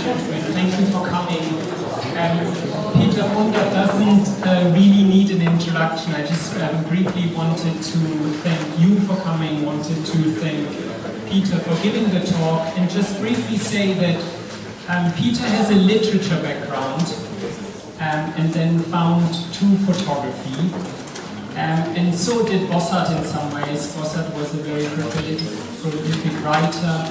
Catherine. Thank you for coming. Peter Pfrunder doesn't really need an introduction. I just briefly wanted to thank you for coming, wanted to thank Peter for giving the talk, and just briefly say that Peter has a literature background and then found to photography. And so did Bosshard in some ways. Bosshard was a very prolific writer,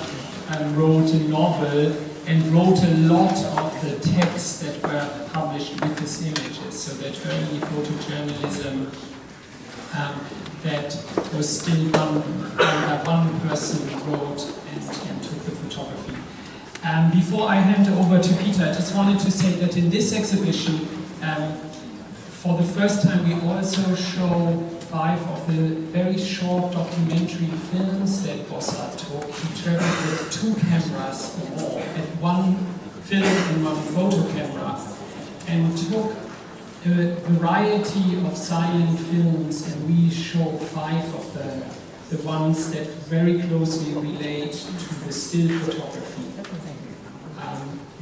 wrote a novel, and wrote a lot of the texts that were published with his images. So that early photojournalism that was still one person wrote and took the photography. Before I hand over to Peter, I just wanted to say that in this exhibition, for the first time, we also show 5 of the very short documentary films that Bosshard took. He traveled with 2 cameras or more, at 1 film and 1 photo camera, and took a variety of silent films, and we show 5 of the ones that very closely relate to the still photography.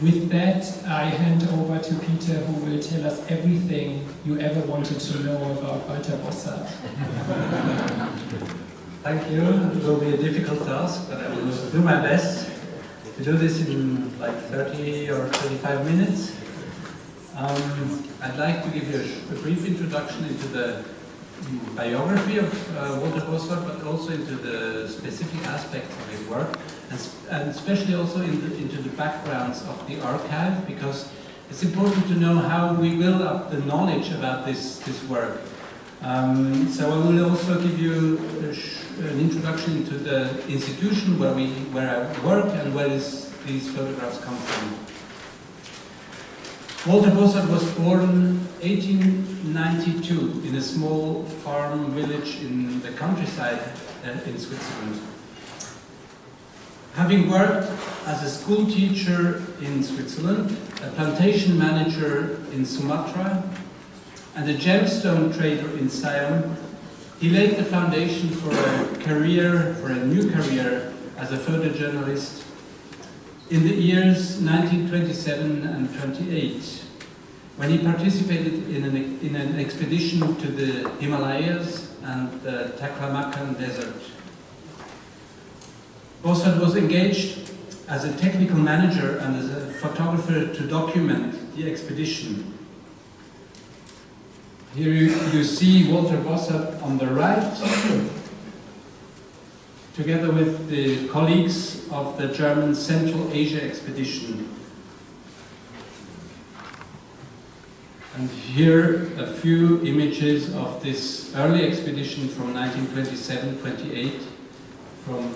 With that, I hand over to Peter, who will tell us everything you ever wanted to know about Walter Bosshard. Thank you. It will be a difficult task, but I will do my best to do this in like 30 or 35 minutes. I'd like to give you a brief introduction into the biography of Walter Bosshard, but also into the specific aspects of his work, and especially also into the backgrounds of the archive, because it's important to know how we build up the knowledge about this work. So I will also give you an introduction into the institution where I work and where these photographs come from. Walter Bosshard was born 1892 in a small farm village in the countryside in Switzerland. Having worked as a school teacher in Switzerland, a plantation manager in Sumatra, and a gemstone trader in Siam, he laid the foundation for a new career as a photojournalist in the years 1927 and 28, when he participated in an expedition to the Himalayas and the Taklamakan Desert. Bosshard was engaged as a technical manager and as a photographer to document the expedition. Here you see Walter Bosshard on the right, together with the colleagues of the German Central Asia expedition. And here a few images of this early expedition from 1927-28 from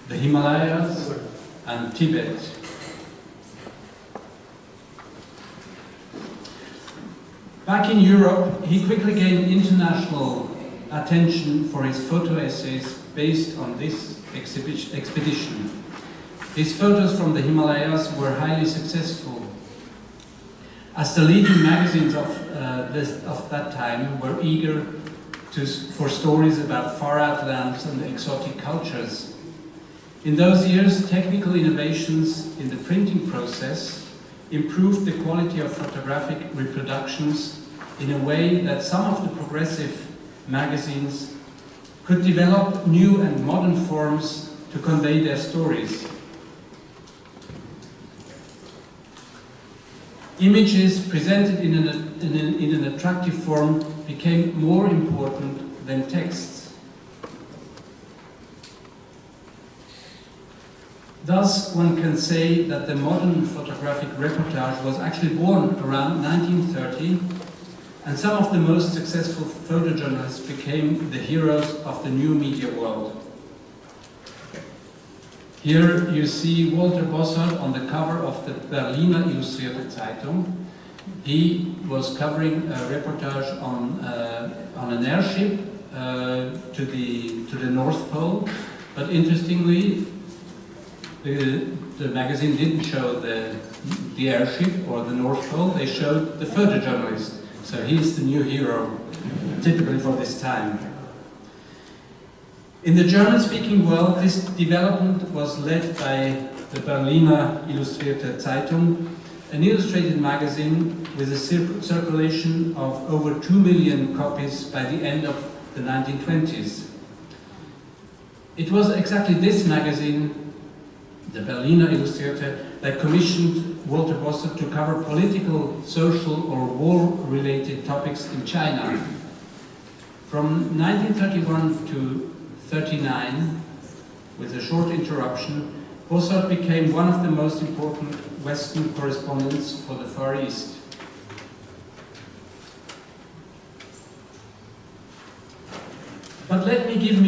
the Himalayas and Tibet. Back in Europe, he quickly gained international attention for his photo essays based on this expedition. His photos from the Himalayas were highly successful, as the leading magazines of that time were eager for stories about far-out lands and exotic cultures. In those years, technical innovations in the printing process improved the quality of photographic reproductions in a way that some of the progressive magazines could develop new and modern forms to convey their stories. Images presented in an attractive form became more important than texts. Thus, one can say that the modern photographic reportage was actually born around 1930, and some of the most successful photojournalists became the heroes of the new media world. Here you see Walter Bosshard on the cover of the Berliner Illustrierte Zeitung. He was covering a reportage on an airship to the North Pole, but interestingly, the magazine didn't show the airship or the North Pole, they showed the photojournalist. So he's the new hero, typically for this time. In the German-speaking world, this development was led by the Berliner Illustrierte Zeitung, an illustrated magazine with a circulation of over 2 million copies by the end of the 1920s. It was exactly this magazine, the Berliner Illustrierte, that commissioned Walter Bosshard to cover political, social or war-related topics in China. From 1931 to 1939, with a short interruption, Bosshard became one of the most important Western correspondents for the Far East. But let me give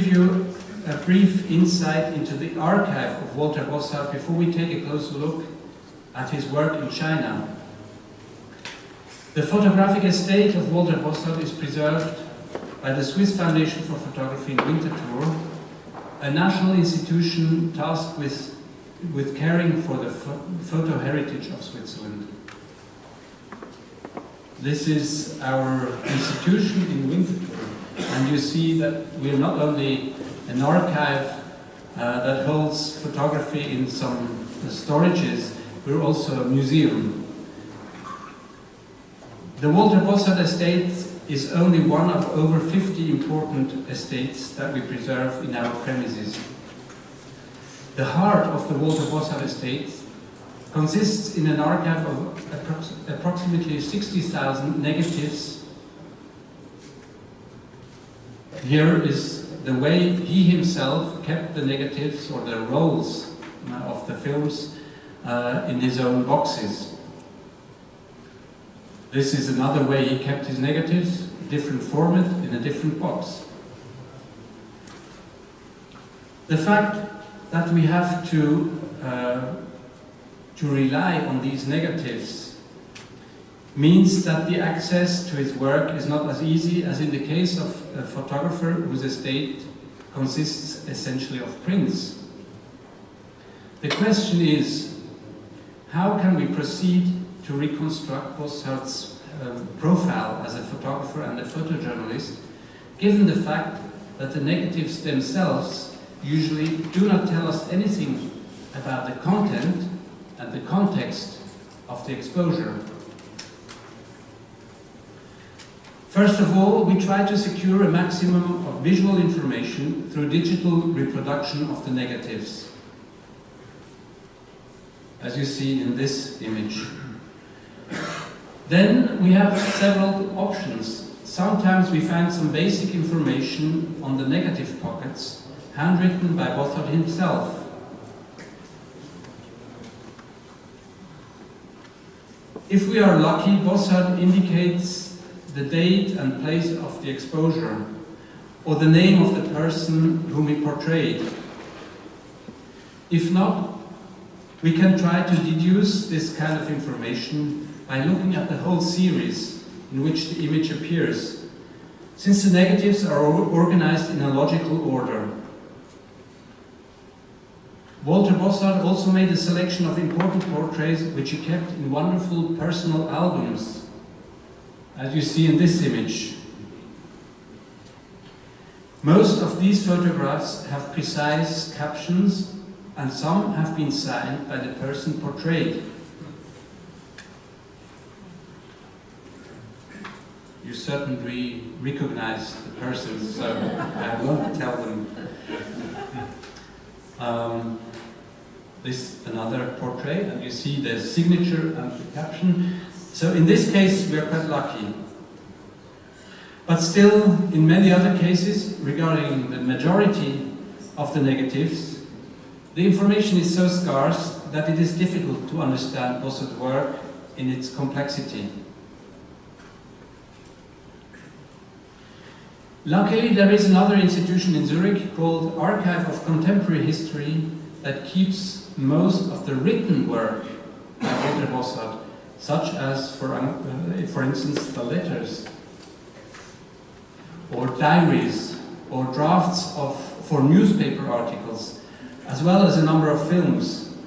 you a brief insight into the archive of Walter Bosshard before we take a closer look at his work in China. The photographic estate of Walter Bosshard is preserved by the Swiss Foundation for Photography in Winterthur, a national institution tasked with caring for the photo heritage of Switzerland. This is our institution in Winterthur, and you see that we are not only an archive that holds photography in some storages, we're also a museum. The Walter Bosshard estate is only one of over 50 important estates that we preserve in our premises. The heart of the Walter Bosshard estate consists in an archive of approximately 60,000 negatives. Here is the way he himself kept the negatives or the rolls of the films in his own boxes. This is another way he kept his negatives, different format in a different box. The fact that we have to rely on these negatives means that the access to his work is not as easy as in the case of a photographer whose estate consists essentially of prints. The question is, how can we proceed to reconstruct Bosshard's profile as a photographer and a photojournalist, given the fact that the negatives themselves usually do not tell us anything about the content and the context of the exposure. First of all, we try to secure a maximum of visual information through digital reproduction of the negatives, as you see in this image. Then we have several options. Sometimes we find some basic information on the negative pockets, handwritten by Bosshard himself. If we are lucky, Bosshard indicates the date and place of the exposure, or the name of the person whom he portrayed. If not, we can try to deduce this kind of information by looking at the whole series in which the image appears, since the negatives are organized in a logical order. Walter Bosshard also made a selection of important portraits which he kept in wonderful personal albums, as you see in this image. Most of these photographs have precise captions, and some have been signed by the person portrayed. You certainly recognize the persons, so I won't tell them. This another portrait, and you see the signature and the caption. So in this case, we are quite lucky. But still, in many other cases, regarding the majority of the negatives, the information is so scarce that it is difficult to understand Bosshard's work in its complexity. Luckily, there is another institution in Zurich called Archive of Contemporary History that keeps most of the written work by Walter Bosshard, such as, for instance, the letters, or diaries, or drafts for newspaper articles, as well as a number of films,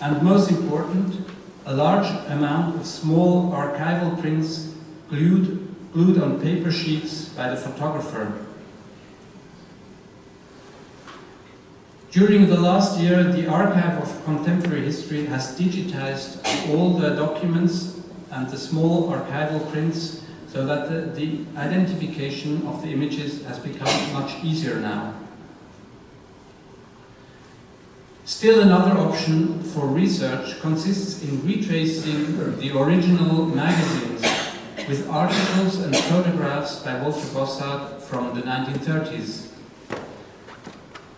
and most important, a large amount of small archival prints glued on paper sheets by the photographer. During the last year, the Archive of Contemporary History has digitized all the documents and the small archival prints so that the identification of the images has become much easier now. Still another option for research consists in retracing the original magazines with articles and photographs by Walter Bosshard from the 1930s.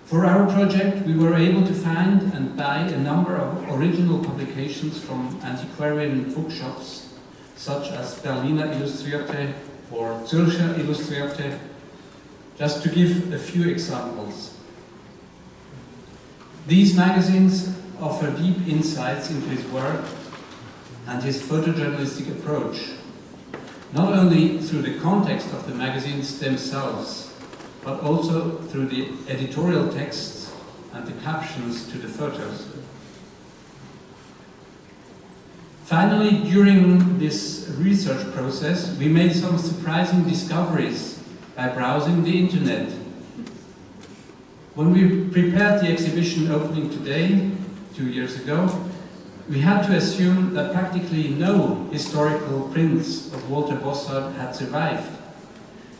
For our project, we were able to find and buy a number of original publications from antiquarian bookshops, such as Berliner Illustrierte or Zürcher Illustrierte, just to give a few examples. These magazines offer deep insights into his work and his photojournalistic approach, not only through the context of the magazines themselves, but also through the editorial texts and the captions to the photos. Finally, during this research process, we made some surprising discoveries by browsing the internet. When we prepared the exhibition opening today, 2 years ago, we had to assume that practically no historical prints of Walter Bosshard had survived,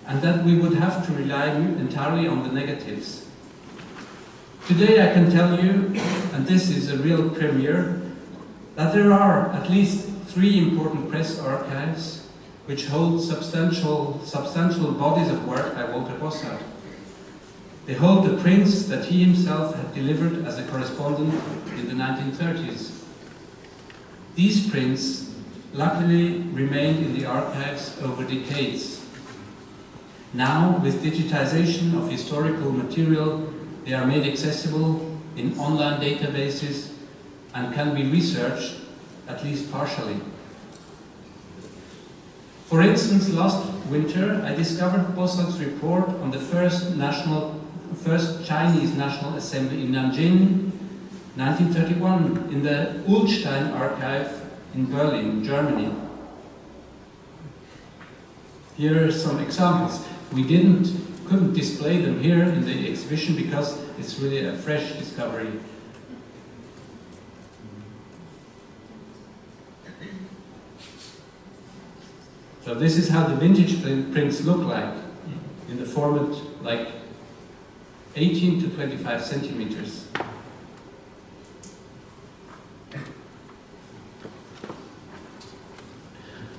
and that we would have to rely entirely on the negatives. Today I can tell you, and this is a real premiere, that there are at least 3 important press archives which hold substantial bodies of work by Walter Bosshard. They hold the prints that he himself had delivered as a correspondent in the 1930s. These prints luckily remained in the archives over decades. Now, with digitization of historical material, they are made accessible in online databases and can be researched, at least partially. For instance, last winter I discovered Bosshard's report on the first Chinese National Assembly in Nanjing, 1931, in the Ullstein archive in Berlin, Germany. Here are some examples. We couldn't display them here in the exhibition because it's really a fresh discovery. So this is how the vintage prints look like, in the format like 18 to 25 centimeters.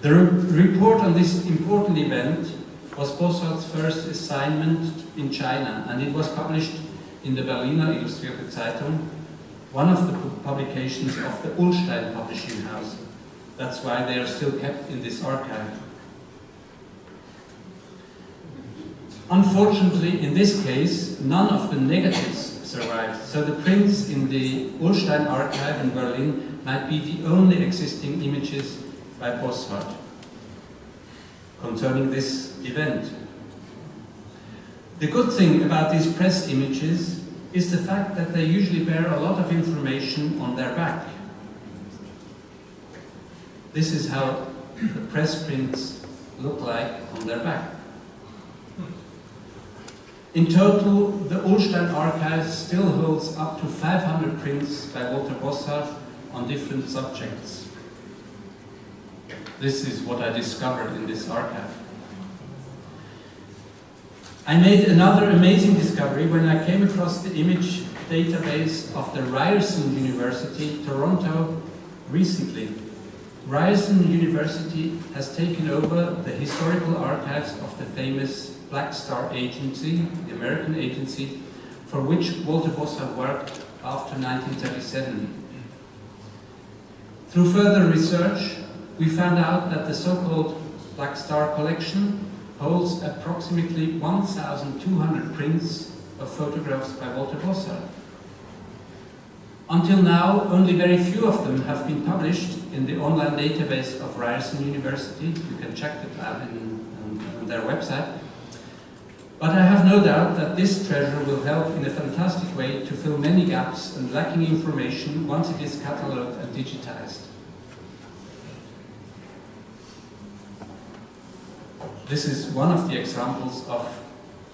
The report on this important event was Bosshard's first assignment in China, and it was published in the Berliner Illustrierte Zeitung, one of the publications of the Ullstein publishing house. That's why they are still kept in this archive. Unfortunately, in this case, none of the negatives survived, so the prints in the Ullstein archive in Berlin might be the only existing images by Bosshard concerning this event. The good thing about these press images is the fact that they usually bear a lot of information on their back. This is how the press prints look like on their back. In total, the Ullstein archive still holds up to 500 prints by Walter Bosshard on different subjects. This is what I discovered in this archive. I made another amazing discovery when I came across the image database of the Ryerson University, Toronto, recently. Ryerson University has taken over the historical archives of the famous Black Star Agency, the American agency, for which Walter Bosshard worked after 1937. Through further research, we found out that the so-called Black Star collection holds approximately 1,200 prints of photographs by Walter Bosshard. Until now, only very few of them have been published in the online database of Ryerson University. You can check that out on their website. But I have no doubt that this treasure will help in a fantastic way to fill many gaps and lacking information once it is catalogued and digitized. This is one of the examples of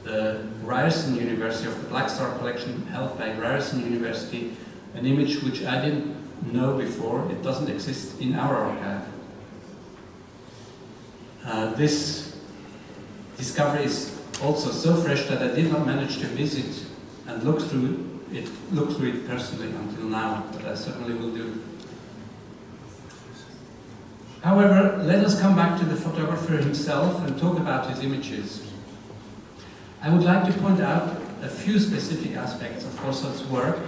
the Ryerson University, of the Black Star collection held by Ryerson University, an image which I didn't know before. It doesn't exist in our archive. This discovery is also so fresh that I did not manage to visit and look through it personally until now, but I certainly will do. However, let us come back to the photographer himself and talk about his images. I would like to point out a few specific aspects of Bosshard's work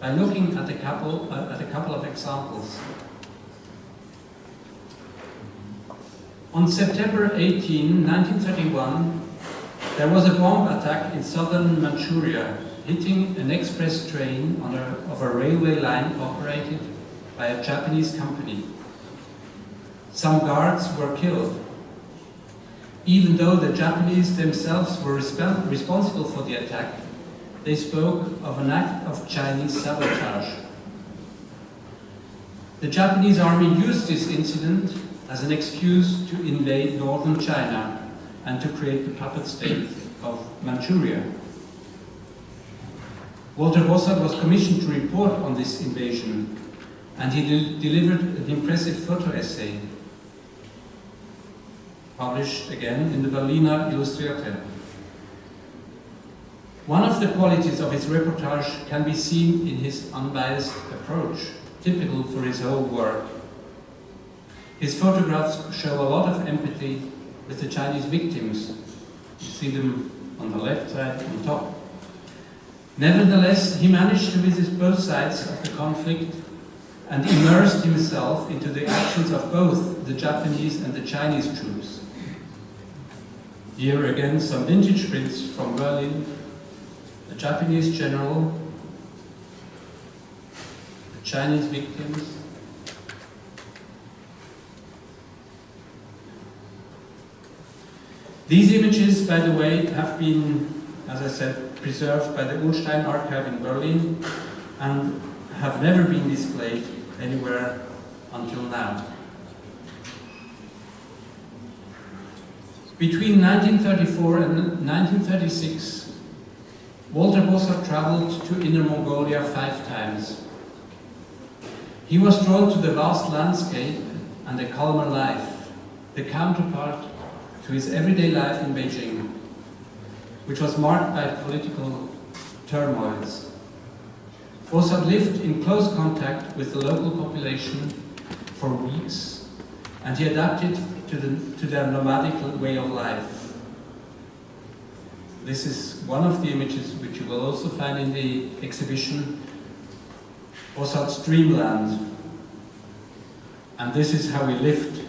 by looking at a couple of examples. On September 18, 1931, there was a bomb attack in southern Manchuria, hitting an express train of a railway line operated by a Japanese company. Some guards were killed. Even though the Japanese themselves were responsible for the attack, they spoke of an act of Chinese sabotage. The Japanese army used this incident as an excuse to invade northern China and to create the puppet state of Manchuria. Walter Bosshard was commissioned to report on this invasion, and he delivered an impressive photo essay, published again in the Berliner Illustrierte. One of the qualities of his reportage can be seen in his unbiased approach, typical for his whole work. His photographs show a lot of empathy with the Chinese victims. You see them on the left side, on top. Nevertheless, he managed to visit both sides of the conflict and immersed himself into the actions of both the Japanese and the Chinese troops. Here again, some vintage prints from Berlin, a Japanese general, the Chinese victims. These images, by the way, have been, as I said, preserved by the Ullstein archive in Berlin and have never been displayed anywhere until now. Between 1934 and 1936, Walter Bosshard traveled to Inner Mongolia 5 times. He was drawn to the vast landscape and a calmer life, the counterpart to his everyday life in Beijing, which was marked by political turmoils. Bosshard lived in close contact with the local population for weeks, and he adapted to their nomadic way of life. This is one of the images which you will also find in the exhibition, Bosshard's Dreamland. And this is how we lived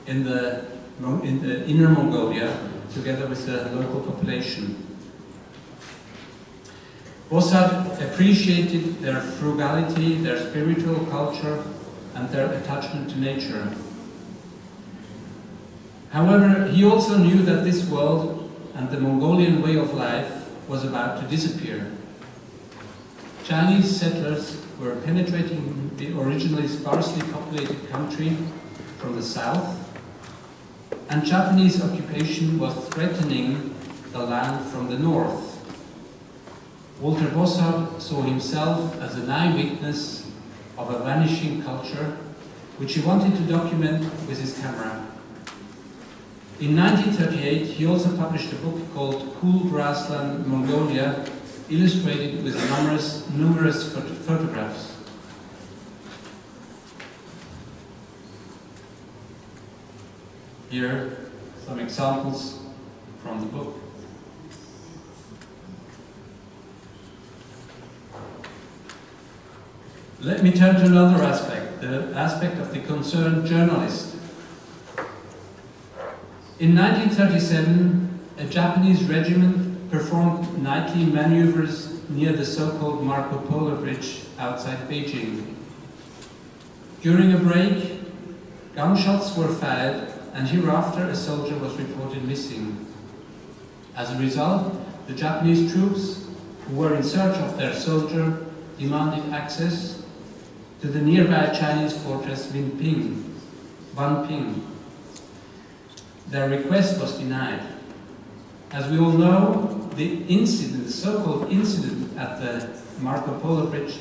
in the Inner Mongolia together with the local population. Bosshard appreciated their frugality, their spiritual culture, and their attachment to nature. However, he also knew that this world and the Mongolian way of life was about to disappear. Chinese settlers were penetrating the originally sparsely populated country from the south, and Japanese occupation was threatening the land from the north. Walter Bosshard saw himself as an eyewitness of a vanishing culture, which he wanted to document with his camera. In 1938, he also published a book called Cool Grassland Mongolia, illustrated with numerous photographs. Here, some examples from the book. Let me turn to another aspect, the aspect of the concerned journalist. In 1937, a Japanese regiment performed nightly maneuvers near the so-called Marco Polo Bridge outside Beijing. During a break, gunshots were fired, and hereafter a soldier was reported missing. As a result, the Japanese troops, who were in search of their soldier, demanded access to the nearby Chinese fortress Wanping. Their request was denied. As we all know, the incident, the so-called incident at the Marco Polo Bridge,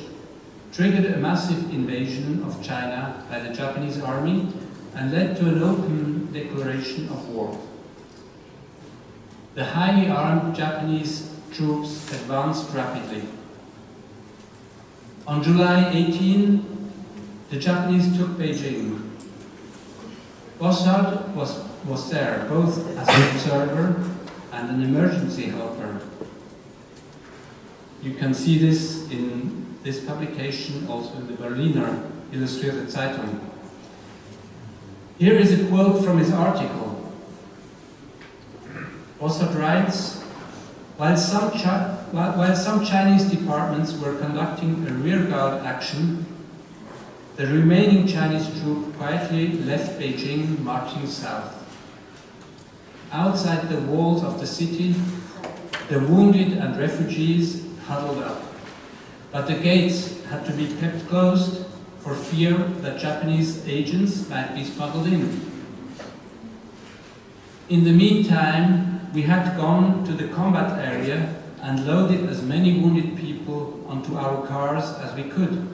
triggered a massive invasion of China by the Japanese army and led to an open declaration of war. The highly armed Japanese troops advanced rapidly. On July 18, the Japanese took Beijing. Bosshard was there, both as an observer and an emergency helper. You can see this in this publication, also in the Berliner Illustrierte Zeitung. Here is a quote from his article. Bosshard writes, while some Chinese departments were conducting a rearguard action, the remaining Chinese troop quietly left Beijing, marching south. Outside the walls of the city, the wounded and refugees huddled up. But the gates had to be kept closed for fear that Japanese agents might be smuggled in. In the meantime, we had gone to the combat area and loaded as many wounded people onto our cars as we could.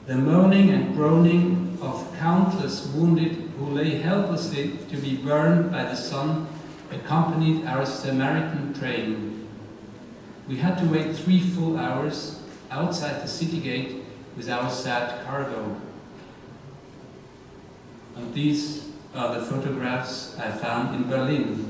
The moaning and groaning of countless wounded who lay helplessly to be burned by the sun accompanied our Samaritan train. We had to wait 3 full hours outside the city gate with our sad cargo. And these are the photographs I found in Berlin.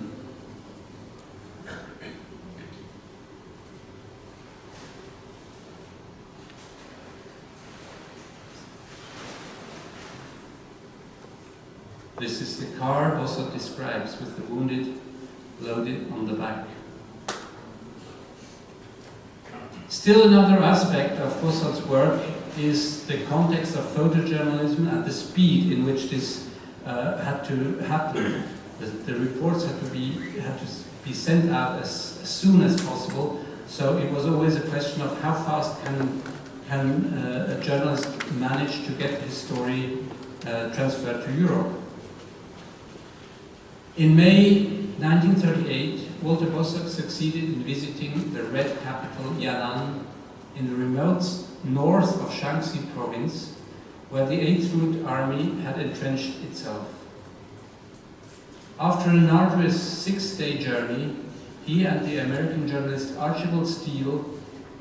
This is the car Bosshard describes, with the wounded loaded on the back. Still another aspect of Bosshard's work is the context of photojournalism and the speed in which this had to happen. The reports had to be sent out as soon as possible, so it was always a question of how fast can a journalist manage to get his story transferred to Europe. In May 1938, Walter Bosshard succeeded in visiting the Red capital Yan'an in the remote north of Shaanxi province, where the 8th Route Army had entrenched itself. After an arduous 6-day journey, he and the American journalist Archibald Steele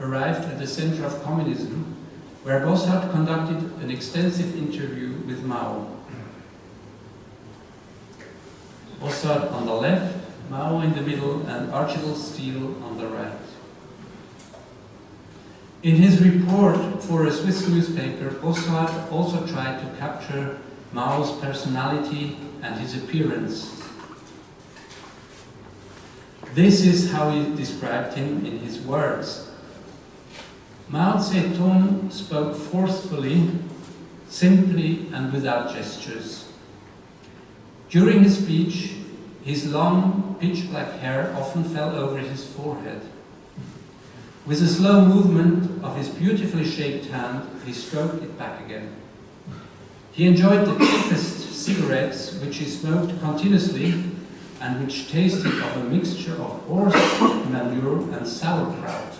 arrived at the center of communism, where Bosshard conducted an extensive interview with Mao. Bosshard on the left, Mao in the middle, and Archibald Steele on the right. In his report for a Swiss newspaper, Bosshard also tried to capture Mao's personality and his appearance. This is how he described him in his words. Mao Zedong spoke forcefully, simply and without gestures. During his speech, his long, pitch-black hair often fell over his forehead. With a slow movement of his beautifully shaped hand, he stroked it back again. He enjoyed the cheapest cigarettes, which he smoked continuously and which tasted of a mixture of horse manure and sauerkraut.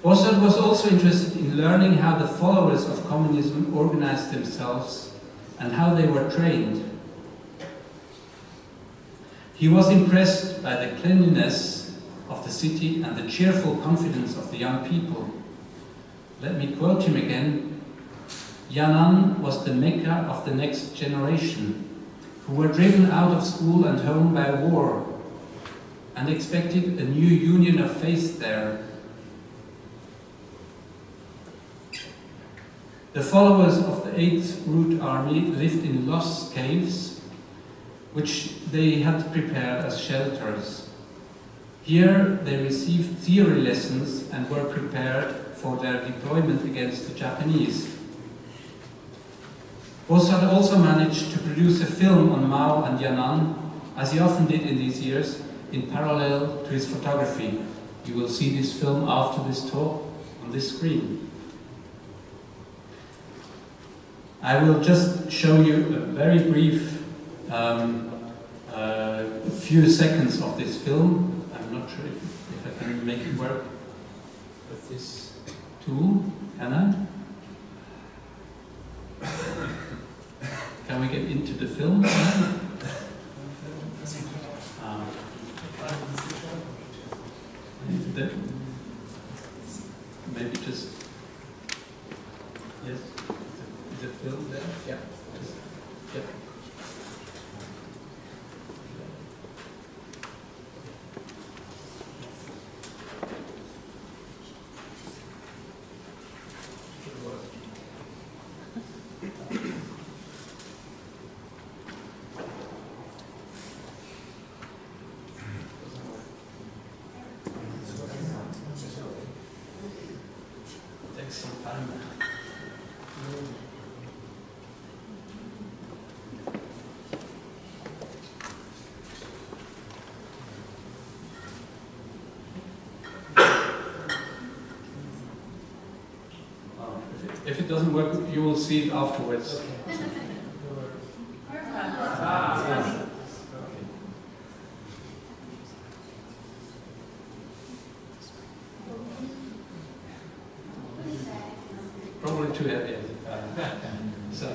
Bosshard was also interested in learning how the followers of communism organized themselves and how they were trained. He was impressed by the cleanliness of the city and the cheerful confidence of the young people. Let me quote him again. Yan'an was the Mecca of the next generation, who were driven out of school and home by war, and expected a new union of faith there. The followers of the 8th Route Army lived in lost caves, which they had prepared as shelters. Here they received theory lessons and were prepared for their deployment against the Japanese. Bosshard also managed to produce a film on Mao and Yan'an, as he often did in these years, in parallel to his photography. You will see this film after this talk on this screen. I will just show you a very brief a few seconds of this film. I'm not sure if I can make it work with this tool. Can I? Can we get into the film? Maybe just, yes, is the film there? Yeah. Yep. Takes some time. If it doesn't work, you will see it afterwards. Probably too heavy. So,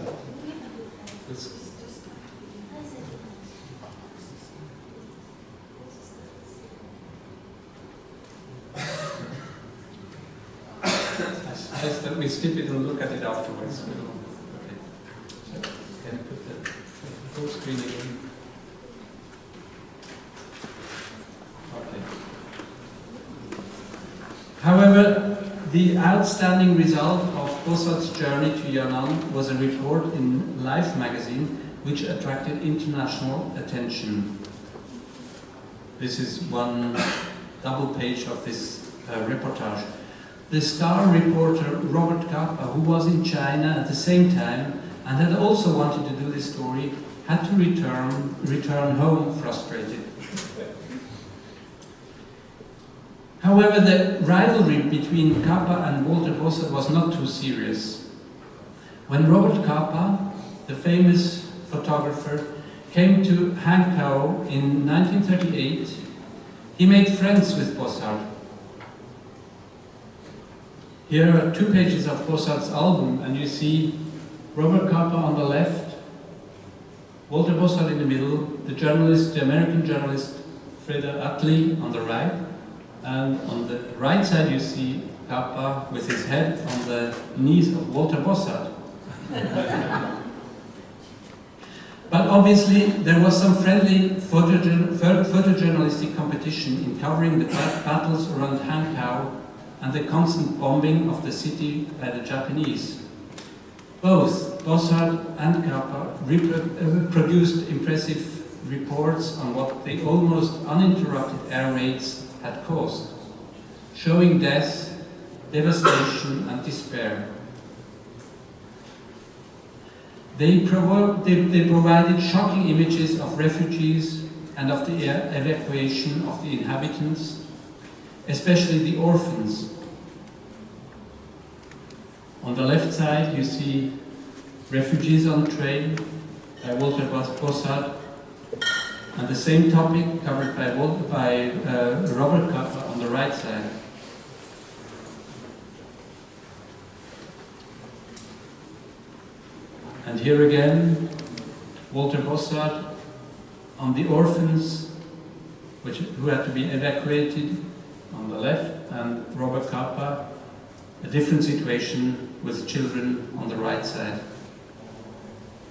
we skip it and look at it afterwards. Okay. So, can you put the full screen again? Okay. However, the outstanding result of Bosshard's journey to Yan'an was a report in Life magazine which attracted international attention. This is one double page of this reportage. The star reporter Robert Capa, who was in China at the same time and had also wanted to do this story, had to return home frustrated. However, the rivalry between Capa and Walter Bosshard was not too serious. When Robert Capa, the famous photographer, came to Hankow in 1938, he made friends with Bosshard. Here are 2 pages of Bosshard's album, and you see Robert Capa on the left, Walter Bosshard in the middle, the American journalist Freda Utley on the right, and on the right side you see Capa with his head on the knees of Walter Bosshard. But obviously there was some friendly photojournalistic competition in covering the battles around Hankow and the constant bombing of the city by the Japanese. Both Bosshard and Capa produced impressive reports on what the almost uninterrupted air raids had caused, showing death, devastation and despair. They provided shocking images of refugees and of the evacuation of the inhabitants, especially the orphans. On the left side you see Refugees on Train by Walter Bosshard, and the same topic covered by Robert Capa on the right side. And here again, Walter Bosshard on the orphans who had to be evacuated on the left, and Robert Capa, a different situation with children on the right side.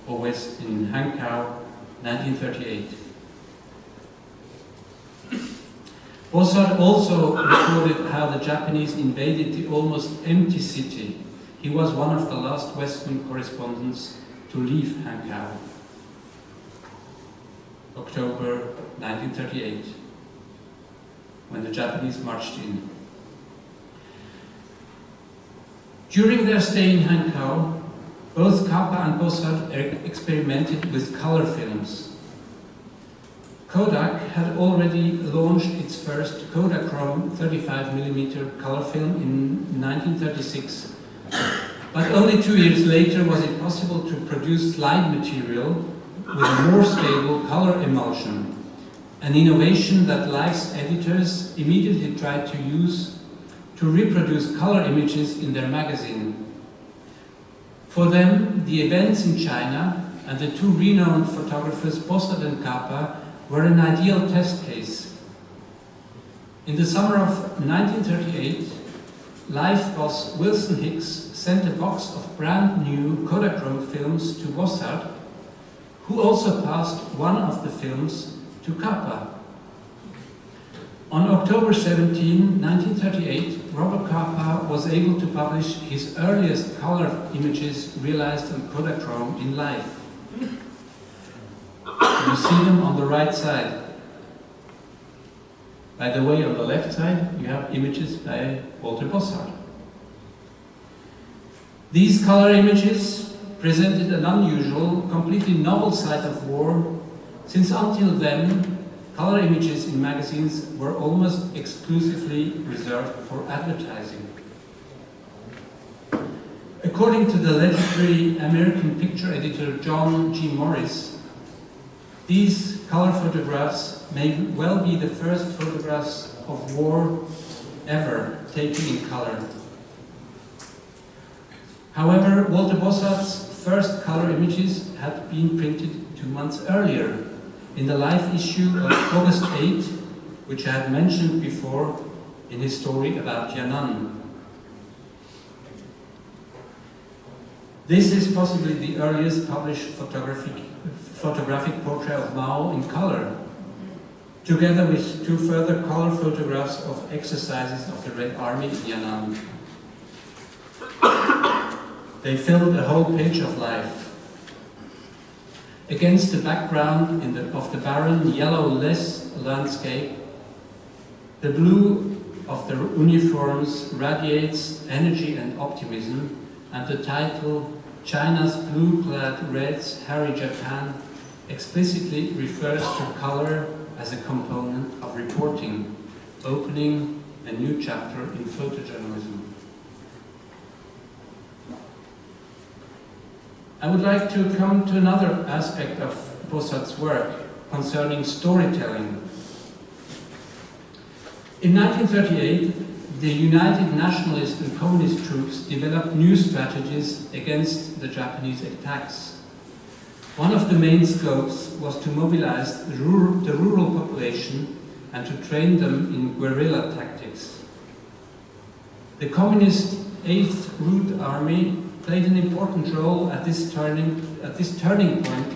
Always in Hankow, 1938. Bosshard also recorded how the Japanese invaded the almost empty city. He was one of the last Western correspondents to leave Hankow. October 1938, when the Japanese marched in. During their stay in Hankow, both Capa and Bosshard experimented with color films. Kodak had already launched its first Kodachrome 35mm color film in 1936, but only 2 years later was it possible to produce slide material with a more stable color emulsion, an innovation that Life's editors immediately tried to use to reproduce color images in their magazine. For them, the events in China and the two renowned photographers Bosshard and Kappa were an ideal test case. In the summer of 1938, Life boss Wilson Hicks sent a box of brand new Kodachrome films to Bosshard, who also passed one of the films to Kappa. On October 17, 1938, Robert Kappa was able to publish his earliest color images realized on Kodachrome in Life. You see them on the right side. By the way, on the left side, you have images by Walter Bosshard. These color images presented an unusual, completely novel side of war, since until then, color images in magazines were almost exclusively reserved for advertising. According to the legendary American picture editor John G. Morris, these color photographs may well be the first photographs of war ever taken in color. However, Walter Bosshard's first color images had been printed 2 months earlier in the Life issue of August 8, which I had mentioned before in his story about Yan'an. This is possibly the earliest published photographic portrait of Mao in color, together with 2 further color photographs of exercises of the Red Army in Yan'an. They filled a whole page of Life. Against the background of the barren, yellow-less landscape, the blue of the uniforms radiates energy and optimism, and the title, "China's Blue-Clad Reds Harry Japan," explicitly refers to color as a component of reporting, opening a new chapter in photojournalism. I would like to come to another aspect of Bosshard's work concerning storytelling. In 1938, the United Nationalist and Communist troops developed new strategies against the Japanese attacks. One of the main scopes was to mobilize the rural population and to train them in guerrilla tactics. The Communist 8th Route Army played an important role at this turning point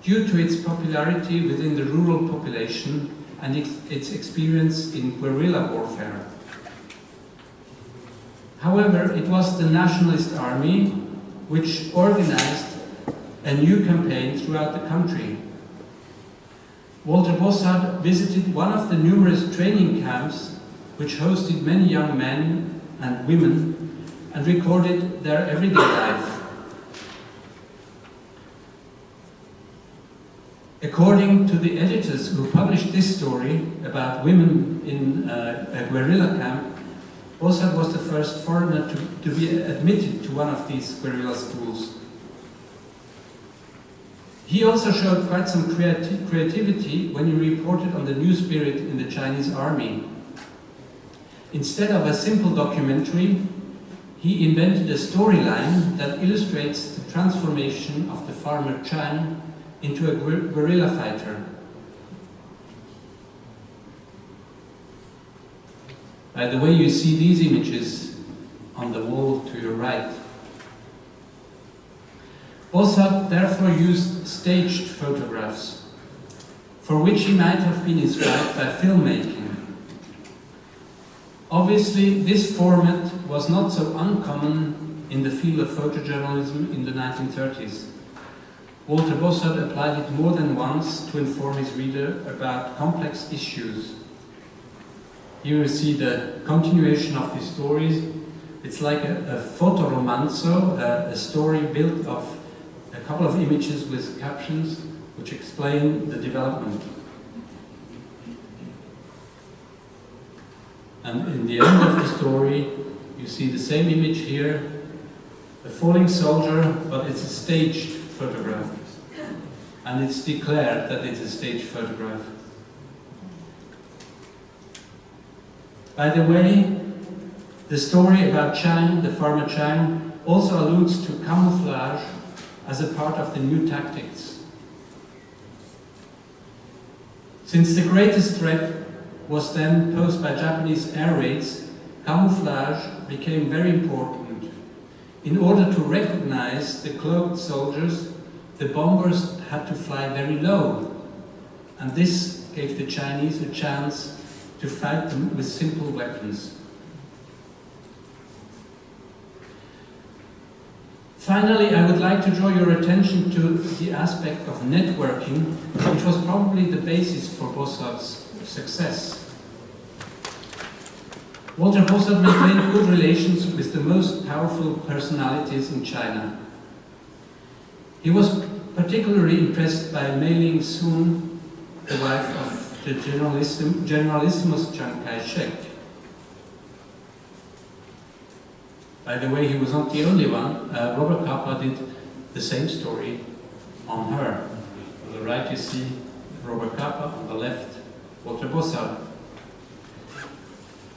due to its popularity within the rural population and its experience in guerrilla warfare. However, it was the Nationalist Army which organized a new campaign throughout the country. Walter Bosshard visited one of the numerous training camps which hosted many young men and women and recorded their everyday life. According to the editors who published this story about women in a guerrilla camp, Bosshard was the first foreigner to be admitted to one of these guerrilla schools. He also showed quite some creativity when he reported on the new spirit in the Chinese army. Instead of a simple documentary, he invented a storyline that illustrates the transformation of the farmer Chan into a guerrilla fighter. By the way, you see these images on the wall to your right. Bosshard therefore used staged photographs, for which he might have been inspired by filmmaking. Obviously, this format was not so uncommon in the field of photojournalism in the 1930s. Walter Bosshard applied it more than once to inform his reader about complex issues. Here you see the continuation of these stories. It's like a fotoromanzo, a story built of a couple of images with captions which explain the development. And in the end of the story, you see the same image here, a falling soldier, but it's a staged photograph. and it's declared that it's a staged photograph. By the way, the story about Chang, the farmer Chang, also alludes to camouflage as a part of the new tactics. Since the greatest threat was then posed by Japanese air raids, camouflage became very important. In order to recognize the cloaked soldiers, the bombers had to fly very low, and this gave the Chinese a chance to fight them with simple weapons. Finally, I would like to draw your attention to the aspect of networking, which was probably the basis for Bosshard's success. Walter Bosshard maintained good relations with the most powerful personalities in China. He was particularly impressed by Mei-ling Soon, the wife of the generalissimus Chiang Kai-shek. By the way, he was not the only one. Robert Capa did the same story on her. On the right you see Robert Capa, on the left Walter Bosshard.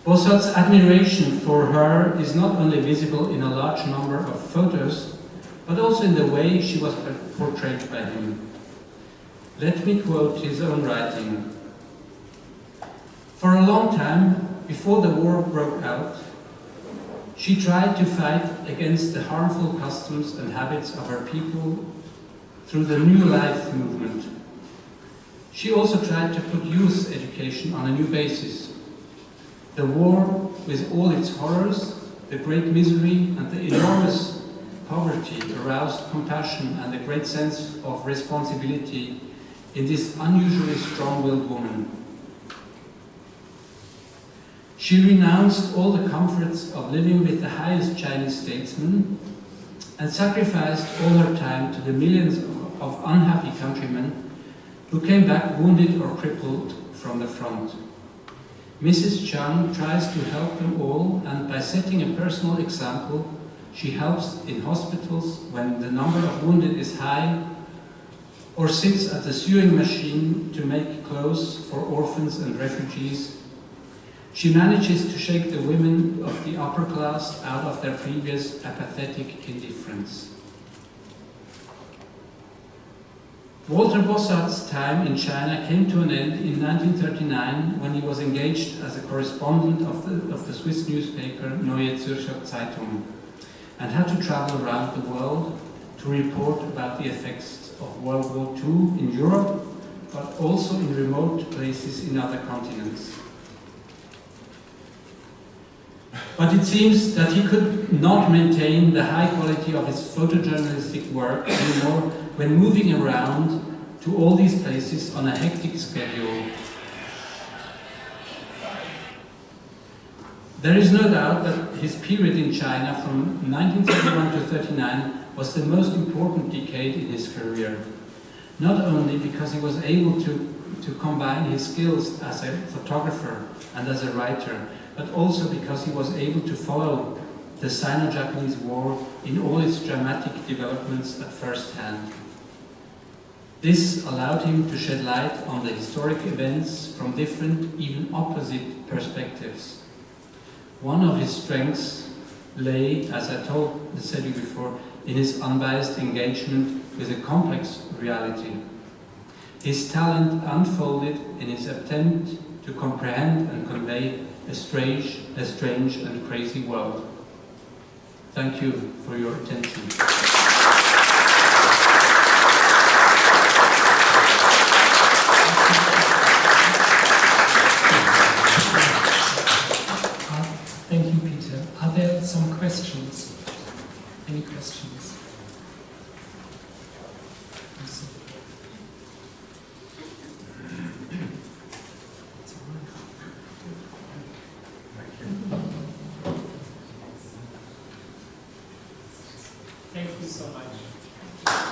Bosshard's admiration for her is not only visible in a large number of photos, but also in the way she was portrayed by him. Let me quote his own writing. For a long time, before the war broke out, she tried to fight against the harmful customs and habits of her people through the New Life movement. She also tried to put youth education on a new basis. The war, with all its horrors, the great misery and the enormous poverty, aroused compassion and a great sense of responsibility in this unusually strong-willed woman. She renounced all the comforts of living with the highest Chinese statesmen and sacrificed all her time to the millions of unhappy countrymen who came back wounded or crippled from the front. Mrs. Chang tries to help them all, and by setting a personal example, she helps in hospitals when the number of wounded is high, or sits at the sewing machine to make clothes for orphans and refugees. She manages to shake the women of the upper class out of their previous apathetic indifference. Walter Bosshard's time in China came to an end in 1939 when he was engaged as a correspondent of the Swiss newspaper Neue Zürcher Zeitung and had to travel around the world to report about the effects of World War II in Europe, but also in remote places in other continents. But it seems that he could not maintain the high quality of his photojournalistic work anymore when moving around to all these places on a hectic schedule. There is no doubt that his period in China from 1931 to 1939 was the most important decade in his career, not only because he was able to combine his skills as a photographer and as a writer, but also because he was able to follow the Sino-Japanese War in all its dramatic developments at first hand. This allowed him to shed light on the historic events from different, even opposite perspectives. One of his strengths lay, as I said you before, in his unbiased engagement with a complex reality. His talent unfolded in his attempt to comprehend and convey a strange and crazy world. Thank you for your attention. Thank you, Peter. Are there some questions? Any questions? Thank you so much.